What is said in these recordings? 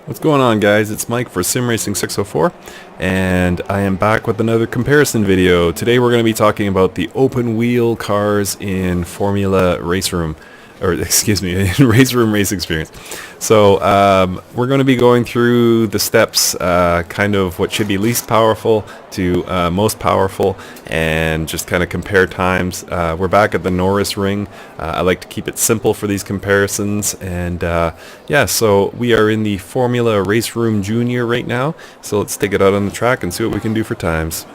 What's going on, guys? It's Mike for Sim Racing 604, and I am back with another comparison video. Today we're going to be talking about the open wheel cars in Formula Race Room, or excuse me, in RaceRoom Racing Experience. So we're going to be going through the steps, kind of what should be least powerful to most powerful, and just kind of compare times. We're back at the Norris ring. I like to keep it simple for these comparisons, and yeah, so we are in the Formula RaceRoom Junior right now. So let's take it out on the track and see what we can do for times.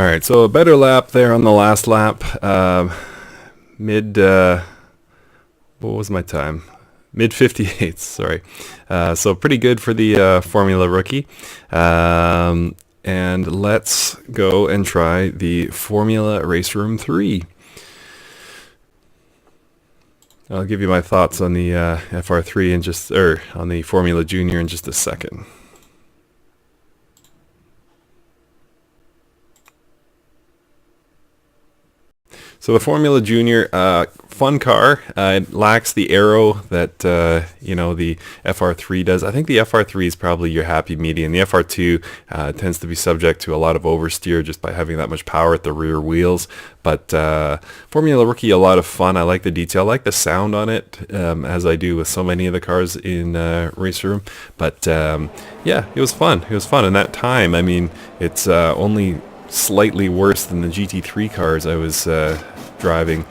Alright, so a better lap there on the last lap. What was my time? Mid 58s, sorry. So pretty good for the Formula Rookie. And let's go and try the Formula RaceRoom 3. I'll give you my thoughts on the FR3 on the Formula Junior in just a second. So the Formula Junior, fun car. It lacks the aero that the FR3 does. I think the FR3 is probably your happy medium. The FR2 tends to be subject to a lot of oversteer just by having that much power at the rear wheels. But Formula Rookie, a lot of fun. I like the detail. I like the sound on it, as I do with so many of the cars in RaceRoom. But yeah, it was fun. It was fun. And that time, I mean, it's only slightly worse than the GT3 cars I was driving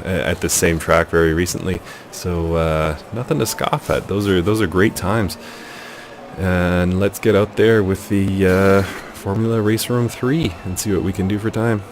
at the same track very recently, so nothing to scoff at. Those are great times. And let's get out there with the Formula RaceRoom 3 and see what we can do for time.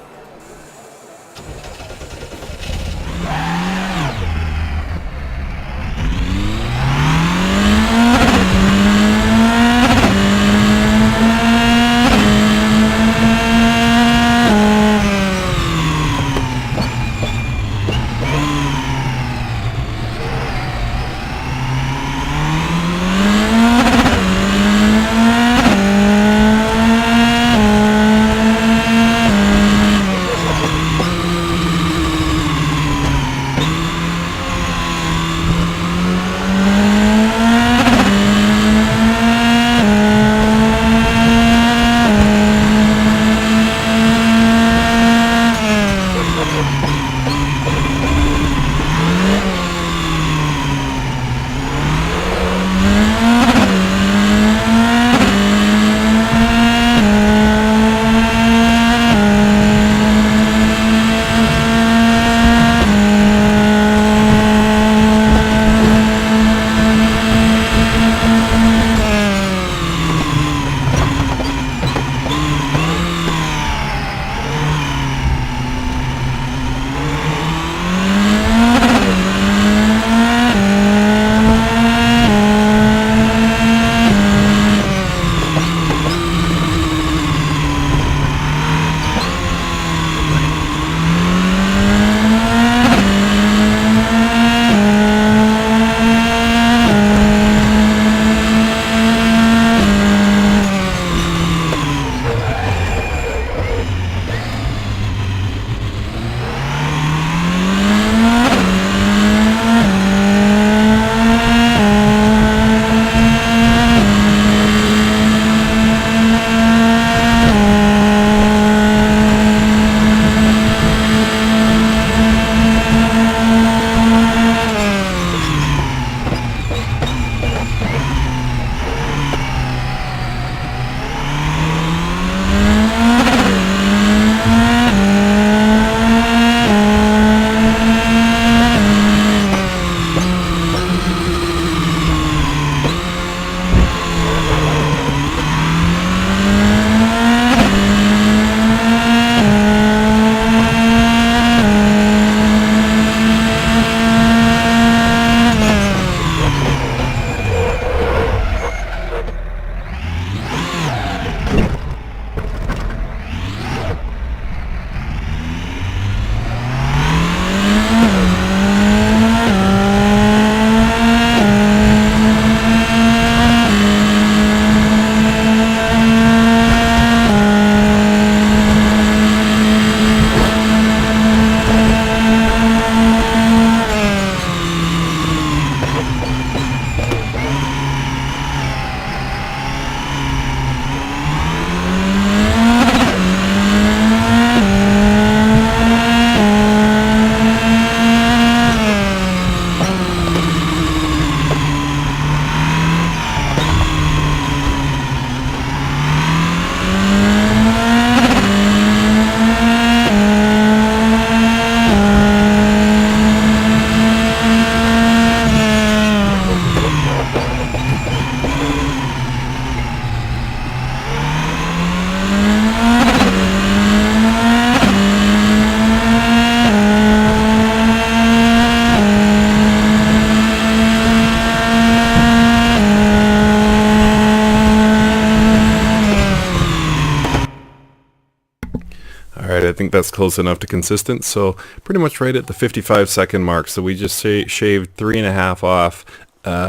think that's close enough to consistent. So pretty much right at the 55-second mark. So we just shaved 3.5 off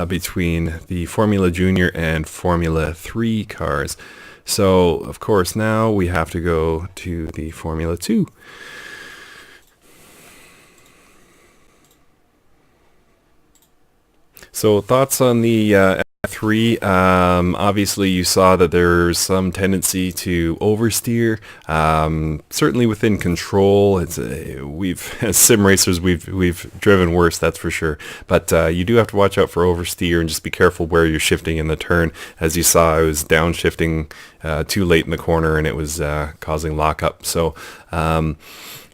between the Formula Junior and Formula 3 cars. So of course now we have to go to the Formula 2. So thoughts on the FR3? Obviously you saw that there's some tendency to oversteer. Certainly within control, it's as sim racers we've driven worse, that's for sure. But you do have to watch out for oversteer and just be careful where you're shifting in the turn. As you saw, I was downshifting too late in the corner and it was causing lockup. So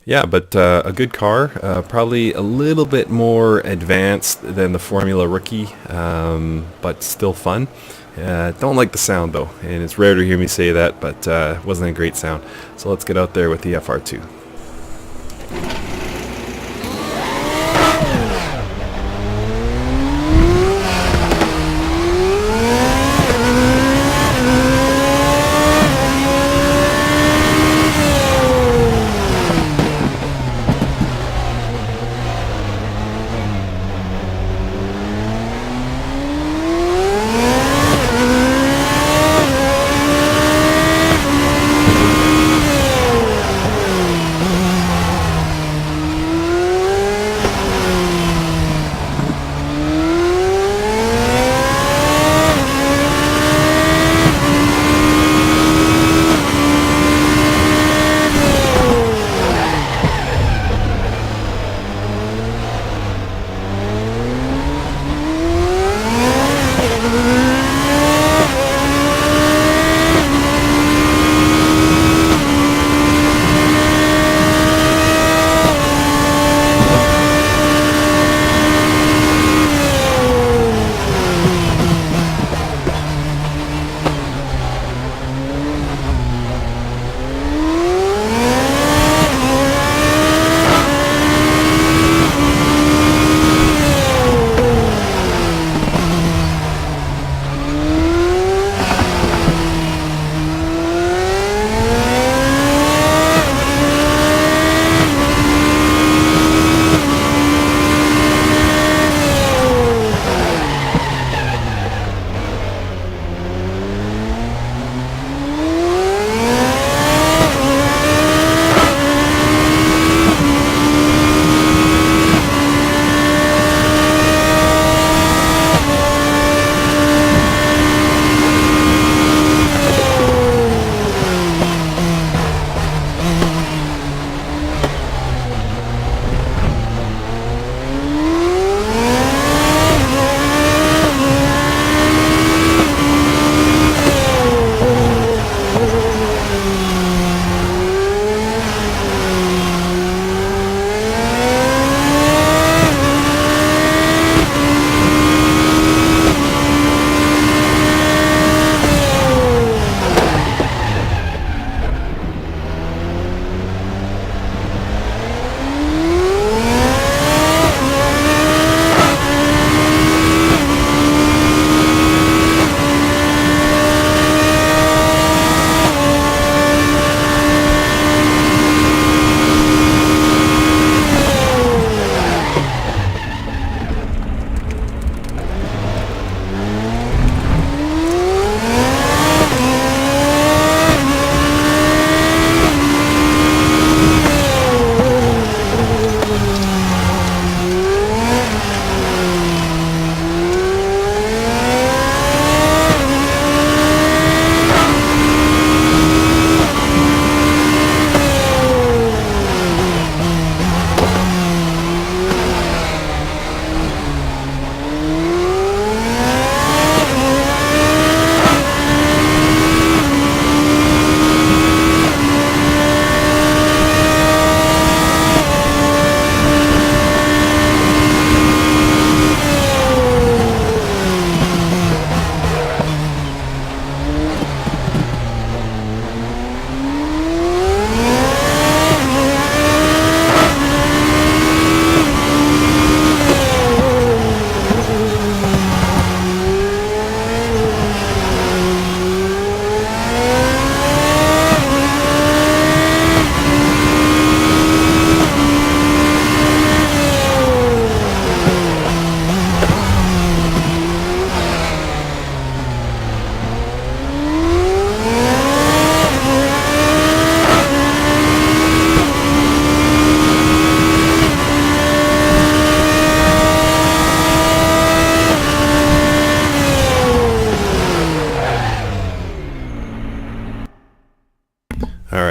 yeah, but a good car, probably a little bit more advanced than the Formula Rookie, but still fun. Don't like the sound though, and it's rare to hear me say that, but it wasn't a great sound. So let's get out there with the FR2.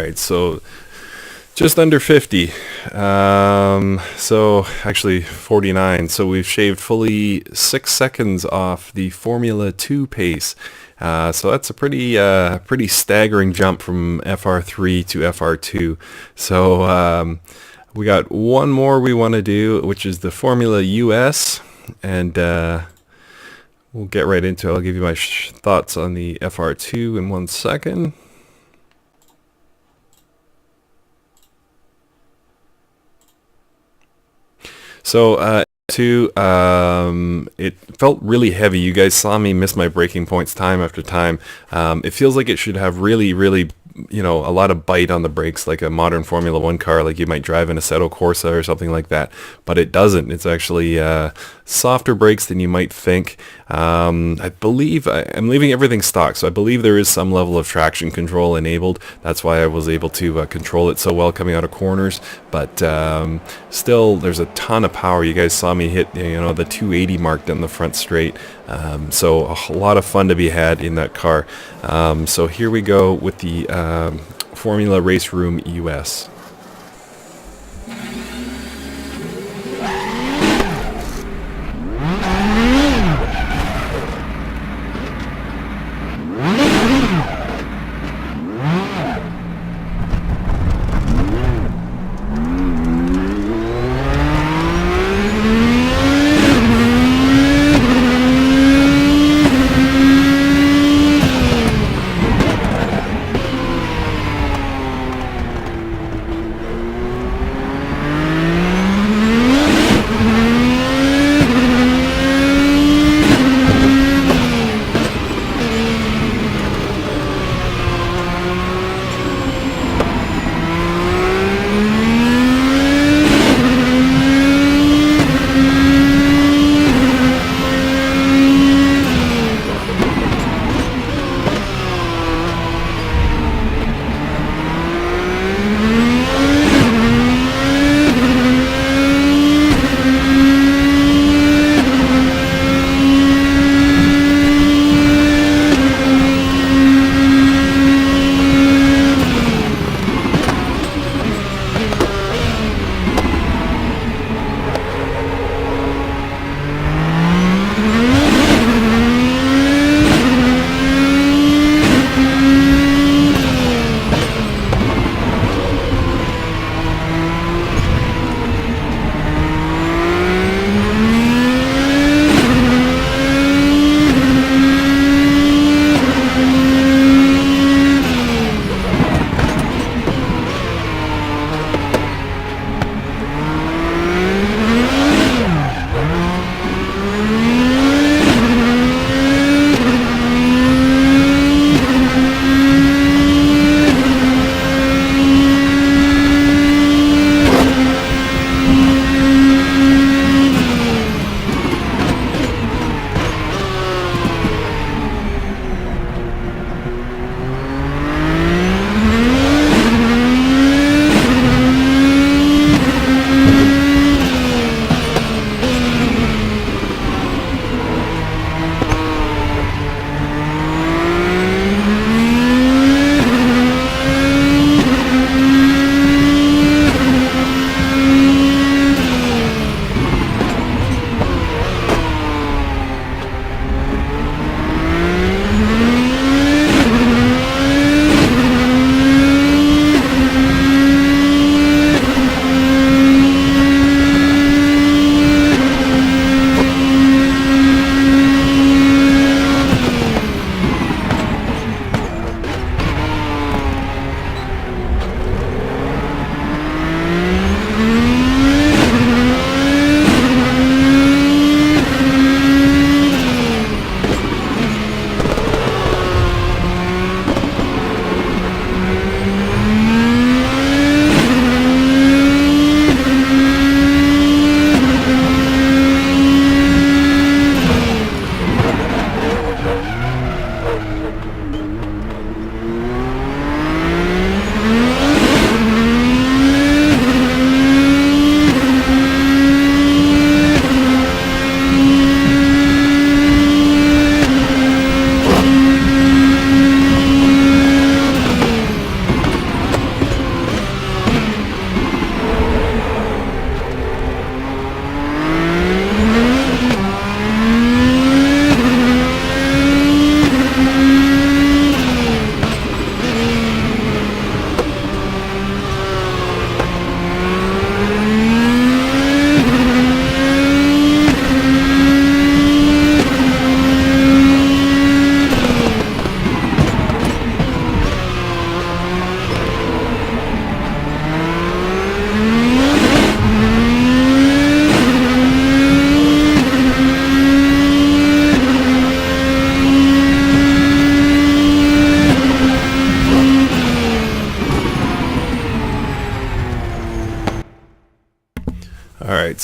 Alright, so just under 50. So actually 49. So we've shaved fully 6 seconds off the Formula 2 pace. So that's a pretty staggering jump from FR3 to FR2. So we got one more we want to do, which is the Formula US, and we'll get right into it. I'll give you my thoughts on the FR2 in 1 second. So it felt really heavy. You guys saw me miss my braking points time after time. It feels like it should have really, you know, a lot of bite on the brakes, like a modern Formula 1 car, like you might drive in a Assetto Corsa or something like that. But it doesn't. It's actually softer brakes than you might think. I believe I'm leaving everything stock, so I believe there is some level of traction control enabled. That's why I was able to control it so well coming out of corners. But still, there's a ton of power. You guys saw me hit, you know, the 280 mark down the front straight. So a lot of fun to be had in that car. So here we go with the Formula RaceRoom US.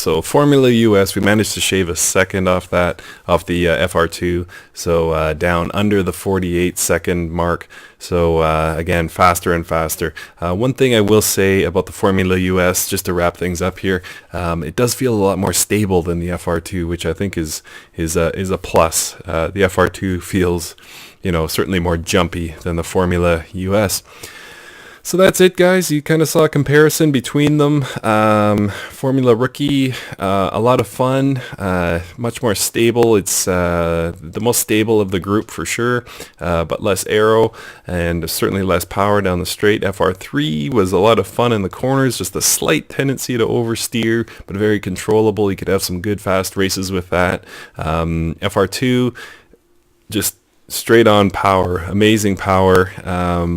So Formula US, we managed to shave a second off the FR2, so down under the 48-second mark. So again, faster and faster. One thing I will say about the Formula US, just to wrap things up here, it does feel a lot more stable than the FR2, which I think is a plus. The FR2 feels, certainly more jumpy than the Formula US. So that's it, guys. You kind of saw a comparison between them. Formula Rookie, a lot of fun, much more stable. It's the most stable of the group for sure, but less aero and certainly less power down the straight. FR3 was a lot of fun in the corners, just a slight tendency to oversteer, but very controllable. You could have some good fast races with that. FR2, just straight on power, amazing power,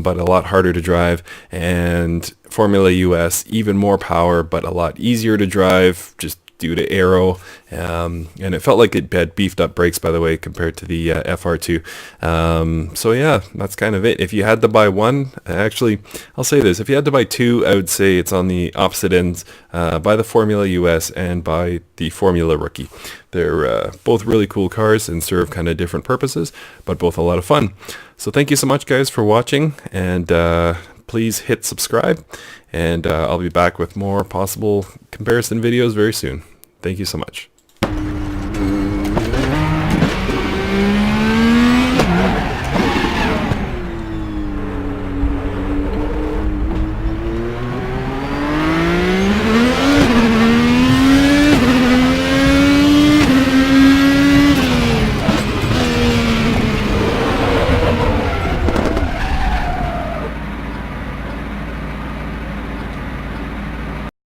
but a lot harder to drive. And Formula US, even more power, but a lot easier to drive, just due to aero, and it felt like it had beefed up brakes, by the way, compared to the FR2. So yeah, that's kind of it. If you had to buy one, actually, I'll say this, if you had to buy two, I would say it's on the opposite ends. Buy the Formula US and buy the Formula Rookie. They're both really cool cars and serve kind of different purposes, but both a lot of fun. So thank you so much, guys, for watching, and please hit subscribe, and I'll be back with more possible comparison videos very soon. Thank you so much.